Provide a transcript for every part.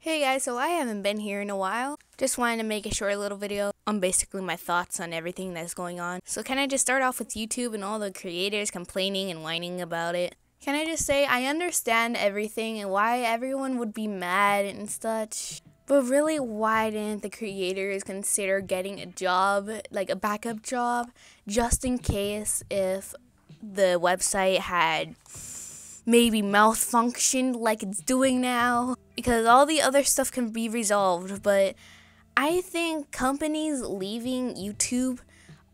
Hey guys, so I haven't been here in a while. Just wanted to make a short little video on basically my thoughts on everything that's going on. So can I just start off with YouTube and all the creators complaining and whining about it? Can I just say I understand everything and why everyone would be mad and such. But really, why didn't the creators consider getting a job, like a backup job, just in case if the website had maybe malfunctioned like it's doing now? Because all the other stuff can be resolved, but I think companies leaving YouTube,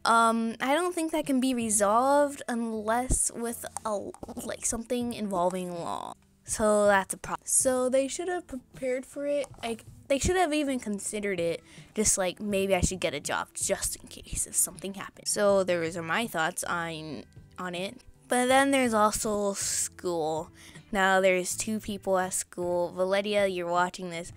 I don't think that can be resolved unless with like something involving law. So that's a problem. So they should have prepared for it. Like they should have even considered it. Just like maybe I should get a job just in case if something happens. So those are my thoughts on it. But then there's also school. Now there's two people at school. Valeria, you're watching this.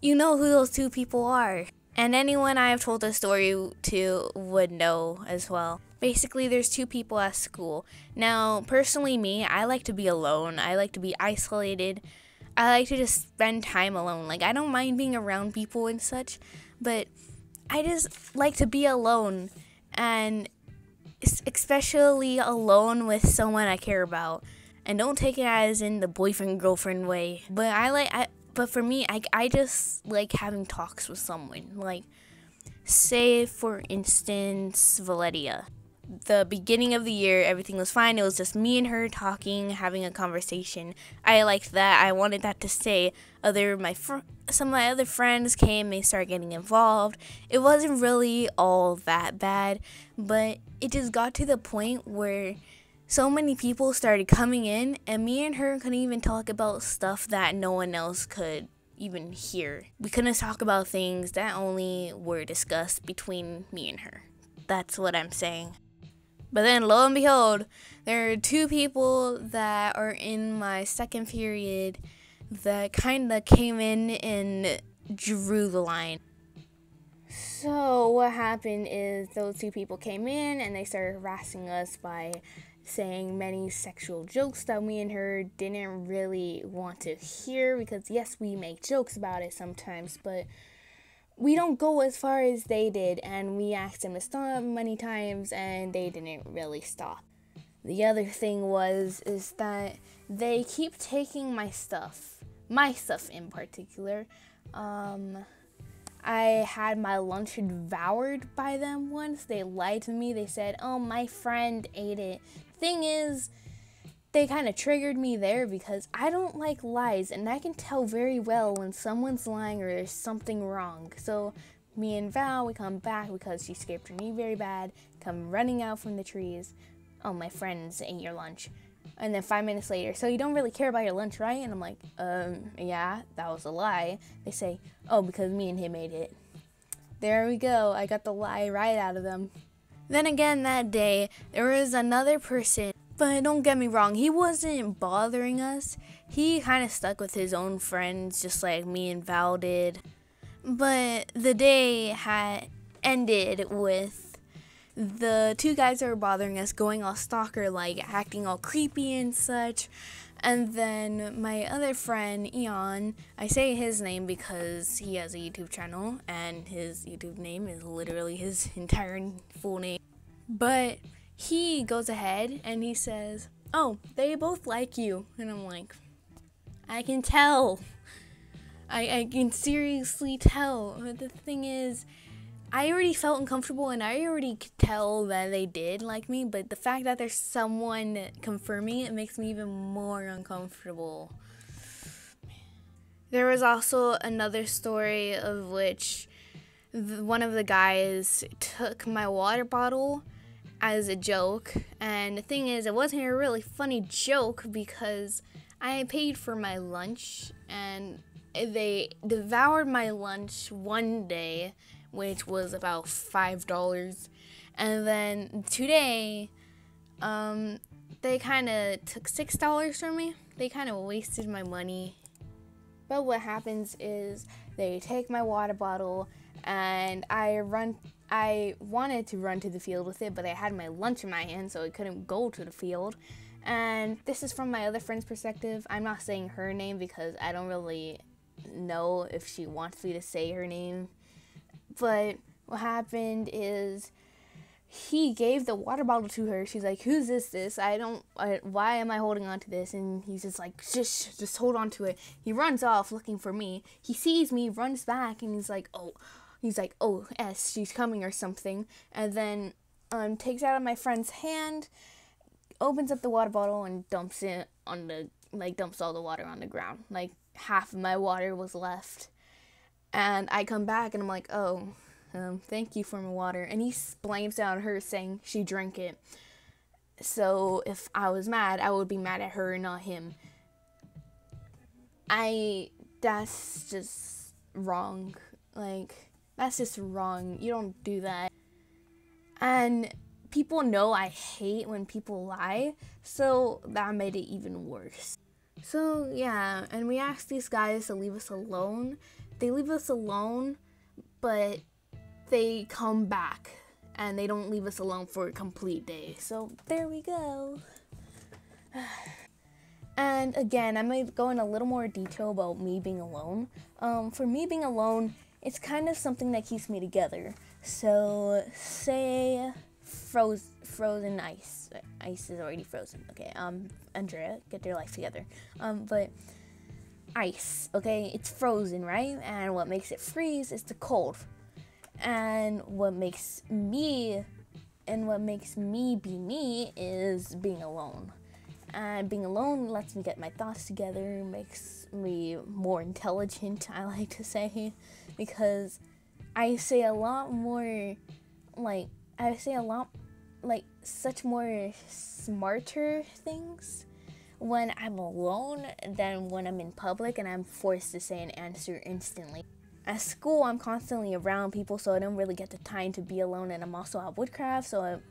You know who those two people are. And anyone I have told the story to would know as well. Basically, there's two people at school. Now, personally me, I like to be alone. I like to be isolated. I like to just spend time alone. Like, I don't mind being around people and such, but I just like to be alone. And especially alone with someone I care about. And don't take it as in the boyfriend-girlfriend way. But for me, I just like having talks with someone. Like, say, for instance, Valeria. The beginning of the year, everything was fine. It was just me and her talking, having a conversation. I liked that. I wanted that to stay. Some of my other friends came. They started getting involved. It wasn't really all that bad, but it just got to the point where so many people started coming in, and me and her couldn't even talk about stuff that no one else could even hear. We couldn't talk about things that only were discussed between me and her. That's what I'm saying. But then, lo and behold, there are two people that are in my second period that kind of came in and drew the line. So what happened is those two people came in and they started harassing us by saying many sexual jokes that me and her didn't really want to hear, because yes, we make jokes about it sometimes, but we don't go as far as they did, and we asked them to stop many times and they didn't really stop. The other thing is that they keep taking my stuff in particular. I had my lunch devoured by them once. They lied to me. They said, oh, my friend ate it. Thing is, they kind of triggered me there because I don't like lies, and I can tell very well when someone's lying or there's something wrong. So me and Val, we come back because she scraped her knee very bad, come running out from the trees. Oh, my friends ate your lunch. And then 5 minutes later, so you don't really care about your lunch, right? And I'm like, yeah, that was a lie. They say, oh, because me and him ate it. There we go. I got the lie right out of them. Then again that day, there was another person, but don't get me wrong, he wasn't bothering us. He kind of stuck with his own friends, just like me and Val did. But the day had ended with the two guys that were bothering us going all stalker-like, acting all creepy and such. And then my other friend, Eon, I say his name because he has a YouTube channel, and his YouTube name is literally his entire full name. But he goes ahead and he says, oh, they both like you. And I'm like, I can tell. I can seriously tell. But the thing is, I already felt uncomfortable, and I already could tell that they did like me, but the fact that there's someone confirming it makes me even more uncomfortable. There was also another story of which one of the guys took my water bottle as a joke, and the thing is, it wasn't a really funny joke because I paid for my lunch, and they devoured my lunch one day, which was about $5. And then today, they kind of took $6 from me. They kind of wasted my money. But what happens is they take my water bottle, and I wanted to run to the field with it, but I had my lunch in my hand, so I couldn't go to the field. And this is from my other friend's perspective. I'm not saying her name because I don't really know if she wants me to say her name. But what happened is he gave the water bottle to her. She's like, who's this? Why am I holding on to this? And he's just like, just hold on to it. He runs off looking for me. He sees me, runs back, and he's like, oh, S, she's coming or something. And then takes out of my friend's hand, opens up the water bottle and dumps it on the, dumps all the water on the ground. Like, half of my water was left. And I come back and I'm like, oh, thank you for my water. And he blames it on her, saying she drank it. So if I was mad, I would be mad at her and not him. That's just wrong. That's just wrong. You don't do that. And people know I hate when people lie, so that made it even worse. So yeah, and we asked these guys to leave us alone. They leave us alone, but they come back, and they don't leave us alone for a complete day. So there we go. And again, I might go in a little more detail about me being alone. For me being alone, it's kind of something that keeps me together. So say frozen ice. Ice is already frozen. Okay, Andrea, get your life together. But ice, okay, it's frozen, right? And what makes it freeze is the cold. And what makes me be me is being alone. And being alone lets me get my thoughts together, makes me more intelligent, I like to say, because I say a lot more, such more smarter things when I'm alone than when I'm in public and I'm forced to say an answer instantly. At school, I'm constantly around people, so I don't really get the time to be alone, and I'm also at woodcraft, so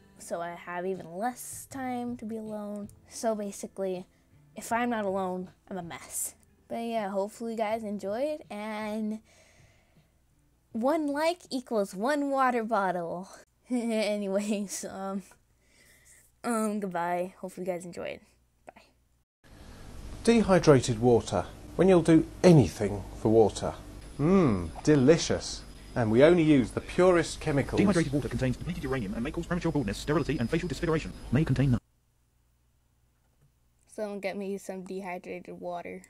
I have even less time to be alone. So basically, if I'm not alone, I'm a mess. But yeah, hopefully you guys enjoyed, and 1 like equals 1 water bottle. Anyways, goodbye. Hopefully you guys enjoyed. Bye. Dehydrated water, when you'll do anything for water. Delicious. And we only use the purest chemicals. Dehydrated water contains depleted uranium and may cause premature baldness, sterility, and facial disfiguration. May contain Someone get me some dehydrated water.